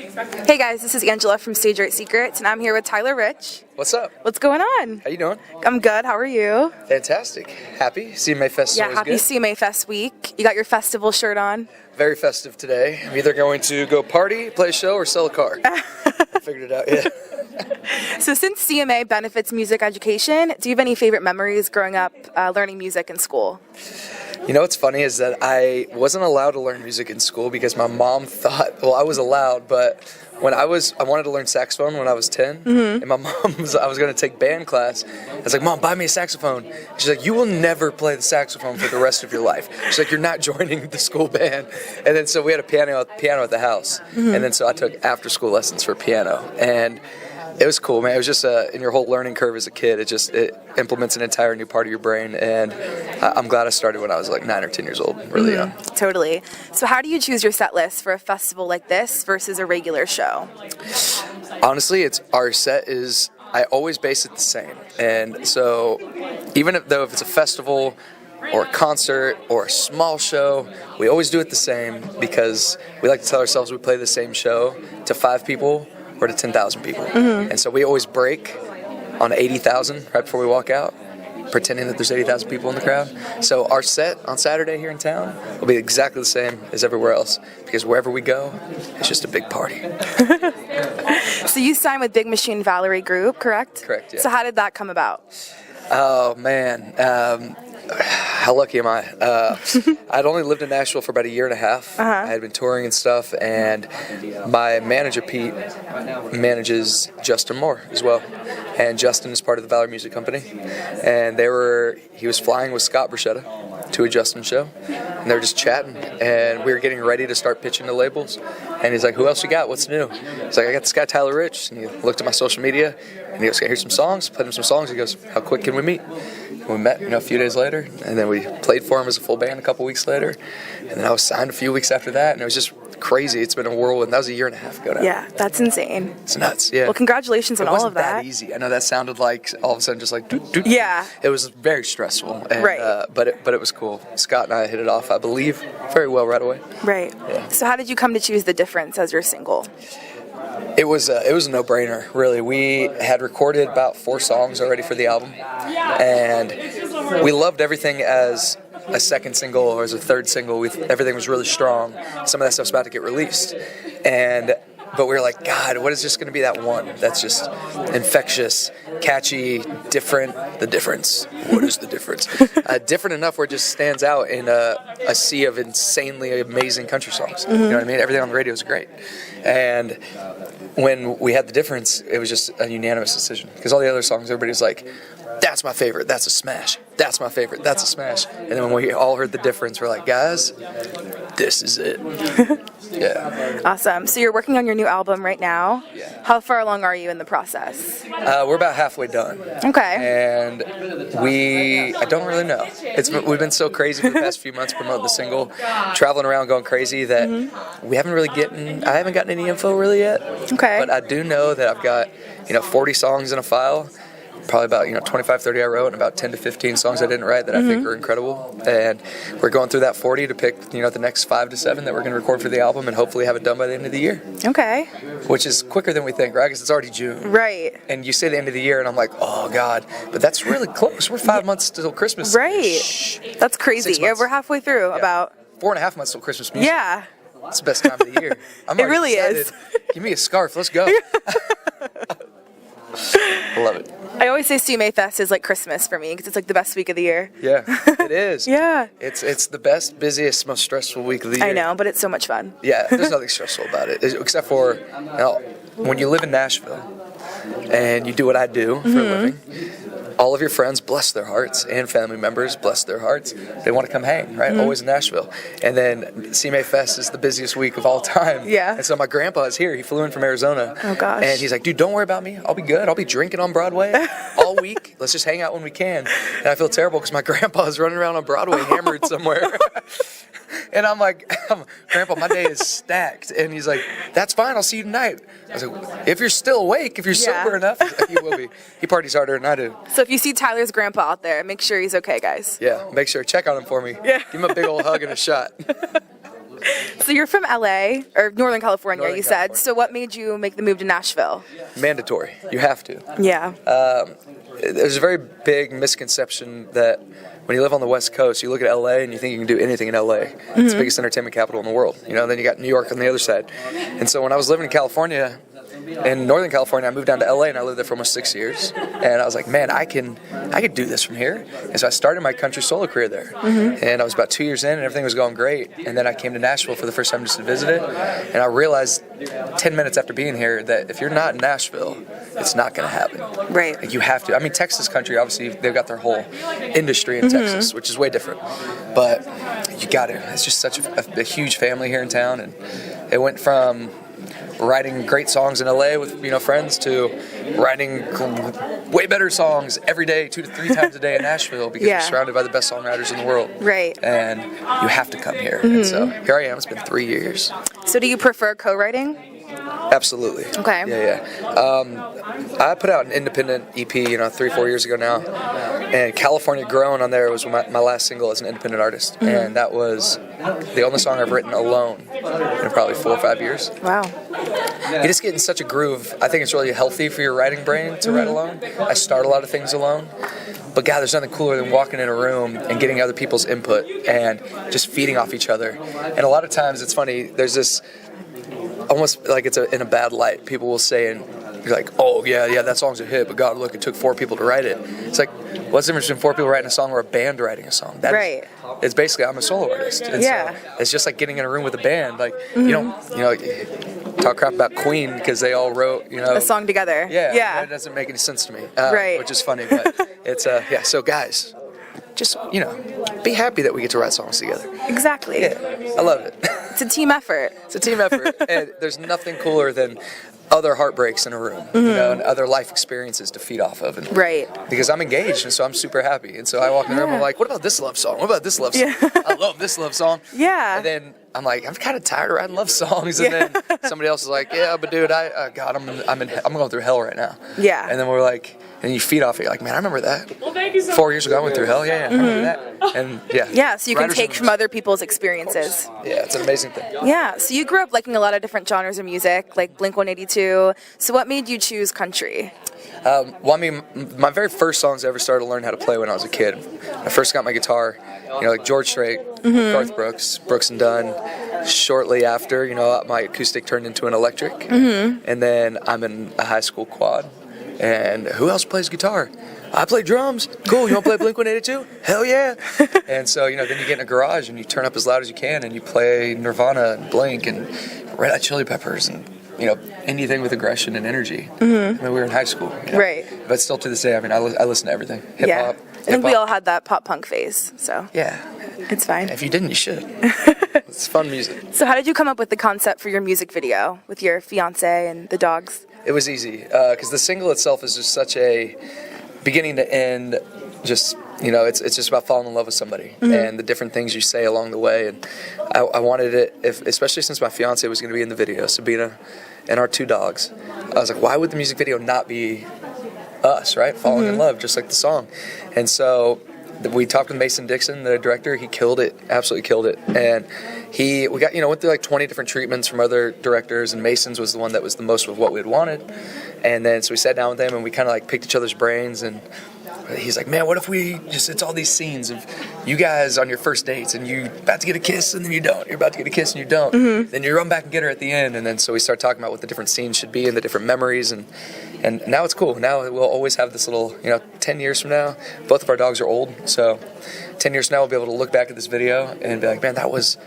Hey guys, this is Angela from Stage Right Secrets, and I'm here with Tyler Rich. What's up? What's going on? How you doing? I'm good. How are you? Fantastic. Happy? CMA Fest is Yeah, always happy good. CMA Fest week. You got your festival shirt on. Very festive today. I'm either going to go party, play a show, or sell a car. I figured it out, yeah. So since CMA benefits music education, do you have any favorite memories growing up learning music in school? You know what's funny is that I wasn't allowed to learn music in school because my mom thought, well, I was allowed, but when I wanted to learn saxophone when I was 10, and my mom I was going to take band class. I was like, Mom, buy me a saxophone. She's like, you will never play the saxophone for the rest of your life. She's like, you're not joining the school band. And then so we had a piano at the house, and then so I took after school lessons for piano, and it was cool, man. It was just in your whole learning curve as a kid, it implements an entire new part of your brain, and I'm glad I started when I was like 9 or 10 years old, really young. Totally. So how do you choose your set list for a festival like this versus a regular show? Honestly, our set is, I always base it the same, and so even if it's a festival or a concert or a small show, we always do it the same because we like to tell ourselves we play the same show to 5 people or to 10,000 people. And so we always break on 80,000 right before we walk out, pretending that there's 80,000 people in the crowd. So our set on Saturday here in town will be exactly the same as everywhere else because wherever we go, it's just a big party. So you signed with Big Machine Valerie Group, correct? Correct, yeah. So how did that come about? Oh, man. How lucky am I? I'd only lived in Nashville for about a year and a half. I had been touring and stuff, and my manager, Pete, manages Justin Moore as well. And Justin is part of the Valerie Music Company. And he was flying with Scott Bruschetta to a Justin show, and they were just chatting, and we were getting ready to start pitching to labels. And he's like, who else you got? What's new? He's like, I got this guy, Tyler Rich. And he looked at my social media, and he goes, here's some songs. Played him some songs. He goes, how quick can we meet? And we met, a few days later, and then we played for him as a full band a couple weeks later. And then I was signed a few weeks after that, and it was just crazy. It's been a whirlwind. That was a year and a half ago now. Yeah, that's insane. It's nuts, yeah. Well, congratulations on all of that. It wasn't that easy. I know that sounded like all of a sudden just like doot, doot. Yeah. It was very stressful. And, Right. But it was cool. Scott and I hit it off, I believe, very well right away. Right. Yeah. So how did you come to choose The Difference as your single? It was a no-brainer, really. We had recorded about 4 songs already for the album, and we loved everything as a second single or as a third single. Everything was really strong. Some of that stuff's about to get released, but we were like, God, what is just going to be that one that's just infectious, catchy, different? The difference. What is the difference? Different enough where it just stands out in a sea of insanely amazing country songs. You know what I mean? Everything on the radio is great. And when we had The Difference, it was just a unanimous decision. Because all the other songs, everybody was like, that's my favorite, that's a smash. That's my favorite, that's a smash. And then when we all heard The Difference, we're like, guys, this is it. Yeah. Awesome. So you're working on your new album right now. Yeah. How far along are you in the process? We're about halfway done. Okay. And I don't really know. We've been so crazy for the past few months promoting the single, traveling around going crazy that I haven't gotten any info really yet. Okay. But I do know that I've got, 40 songs in a file. Probably about 25, 30 I wrote, and about 10 to 15 songs I didn't write that I think are incredible. And we're going through that 40 to pick the next 5 to 7 that we're going to record for the album and hopefully have it done by the end of the year. Okay. Which is quicker than we think, right? Because it's already June. Right. And you say the end of the year, and I'm like, oh God, but that's really close. We're 5 months till Christmas. Right. Shh. That's crazy. 6 Yeah, months. we're halfway through. Yeah. About 4.5 months till Christmas music. Yeah. It's the best time of the year. I'm It already really excited. is. Give me a scarf. Let's go. I love it. I always say CMA Fest is like Christmas for me because it's like the best week of the year. Yeah, it is. Yeah. It's the best, busiest, most stressful week of the year. I know, but it's so much fun. Yeah, there's nothing stressful about it, except for when you live in Nashville and you do what I do for a living. All of your friends, bless their hearts, and family members, bless their hearts. They want to come hang, right? Always in Nashville. And then CMA Fest is the busiest week of all time. Yeah. And so my grandpa is here. He flew in from Arizona. Oh, gosh. And he's like, dude, don't worry about me. I'll be good. I'll be drinking on Broadway all week. Let's just hang out when we can. And I feel terrible because my grandpa is running around on Broadway hammered somewhere. And I'm like, Grandpa, my day is stacked. And he's like, that's fine. I'll see you tonight. I was like, if you're still awake, if you're sober enough, he's like, he will be. He parties harder than I do. So if you see Tyler's grandpa out there, make sure he's okay, guys. Yeah, make sure. Check on him for me. Yeah. Give him a big old hug and a shot. So you're from LA or Northern California, Northern you said. California. So what made you make the move to Nashville? Mandatory. You have to. Yeah. There's a very big misconception that when you live on the West Coast, you look at LA and you think you can do anything in LA. It's the biggest entertainment capital in the world. Then you got New York on the other side. And so when I was living in California, in Northern California, I moved down to LA and I lived there for almost 6 years. And I was like, man, I could do this from here. And so I started my country solo career there. And I was about 2 years in and everything was going great. And then I came to Nashville for the first time just to visit it. And I realized 10 minutes after being here that if you're not in Nashville, it's not going to happen. Right. Like you have to. I mean, Texas country, obviously, they've got their whole industry in Texas, which is way different. But you got to. It's just such a huge family here in town. And it went from writing great songs in LA with friends to writing way better songs every day, 2 to 3 times a day in Nashville because you're surrounded by the best songwriters in the world. Right. And you have to come here. And so here I am. It's been 3 years. So do you prefer co-writing? Absolutely. Okay. Yeah. I put out an independent EP, 3-4 years ago now, and California Grown on there was my last single as an independent artist, and that was the only song I've written alone in probably 4 or 5 years. Wow. You just get in such a groove. I think it's really healthy for your writing brain to write alone. I start a lot of things alone. But God, there's nothing cooler than walking in a room and getting other people's input and just feeding off each other. And a lot of times it's funny, there's this almost like it's in a bad light. People will say, and you're like, oh, yeah, that song's a hit, but God, look, it took 4 people to write it. It's like, what's the difference between 4 people writing a song or a band writing a song? Right. It's basically, I'm a solo artist. And so it's just like getting in a room with a band. Like, you don't, talk crap about Queen because they all wrote, a song together. Yeah. It doesn't make any sense to me. Right. Which is funny, but it's, so guys, just, be happy that we get to write songs together. Exactly. Yeah, I love it. It's a team effort. It's a team effort, and there's nothing cooler than other heartbreaks in a room, and other life experiences to feed off of. And right. Because I'm engaged, and so I'm super happy. And so I walk in the room, I'm like, what about this love song? What about this love song? I love this love song. Yeah. And then I'm like, I'm kind of tired of writing love songs. And then somebody else is like, yeah, but dude, God, I'm going through hell right now. Yeah. And then we're like, and you feed off it. You're like, man, I remember that. Well, thank you so 4 years ago, I went through hell. Yeah, I remember that. And yeah, so you can take from other people's experiences. Yeah, it's an amazing thing. Yeah, so you grew up liking a lot of different genres of music, like Blink-182. So what made you choose country? Well, I mean, my very first songs I ever started to learn how to play when I was a kid. I first got my guitar, like George Strait, Garth Brooks, Brooks and Dunn. Shortly after, my acoustic turned into an electric. And then I'm in a high school quad. And who else plays guitar? I play drums. Cool, you want to play Blink-182? Hell yeah. And so, then you get in a garage and you turn up as loud as you can and you play Nirvana and Blink and Red Hot Chili Peppers and, anything with aggression and energy. I mean, we were in high school. Right. But still to this day, I mean, I listen to everything. Hip-hop. I think we all had that pop-punk phase, so. Yeah. It's fine. If you didn't, you should. It's fun music. So how did you come up with the concept for your music video with your fiance and the dogs? It was easy because the single itself is just such a beginning to end, just, it's just about falling in love with somebody and the different things you say along the way. And I wanted it, especially since my fiance was going to be in the video, Sabina, and our 2 dogs. I was like, why would the music video not be us, right? Falling in love, just like the song. And so we talked with Mason Dixon, the director. He killed it, absolutely killed it. And we got, went through like 20 different treatments from other directors, and Mason's was the one that was the most of what we had wanted. And then so we sat down with him and we kind of like picked each other's brains, and he's like, man, what if it's all these scenes of you guys on your first dates and you about to get a kiss and then you don't, you're about to get a kiss and you don't, then you run back and get her at the end. And then so we start talking about what the different scenes should be and the different memories, and now it's cool. Now we'll always have this little, 10 years from now, both of our dogs are old, so 10 years from now we'll be able to look back at this video and be like, man, that was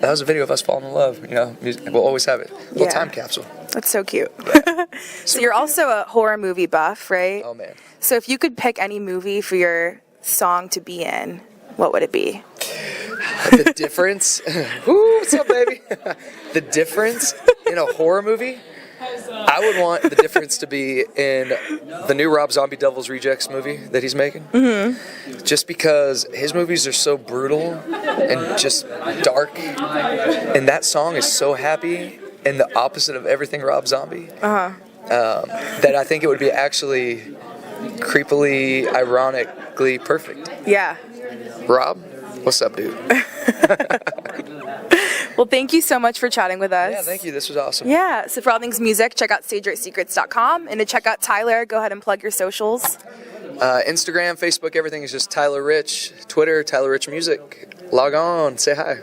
a video of us falling in love. We'll always have it. A little time capsule. That's so cute. Yeah. So you're also a horror movie buff, right? Oh, man. So if you could pick any movie for your song to be in, what would it be? The difference? Woo, what's up, baby? The difference in a horror movie? I would want the difference to be in the new Rob Zombie Devil's Rejects movie that he's making. Just because his movies are so brutal and just dark, and that song is so happy and the opposite of everything Rob Zombie, that I think it would be actually creepily, ironically perfect. Yeah. Rob, what's up, dude? Well, thank you so much for chatting with us. Yeah, thank you. This was awesome. Yeah, so for all things music, check out StageRightSecrets.com. And to check out Tyler, go ahead and plug your socials. Instagram, Facebook, everything is just Tyler Rich. Twitter, Tyler Rich Music. Log on, say hi.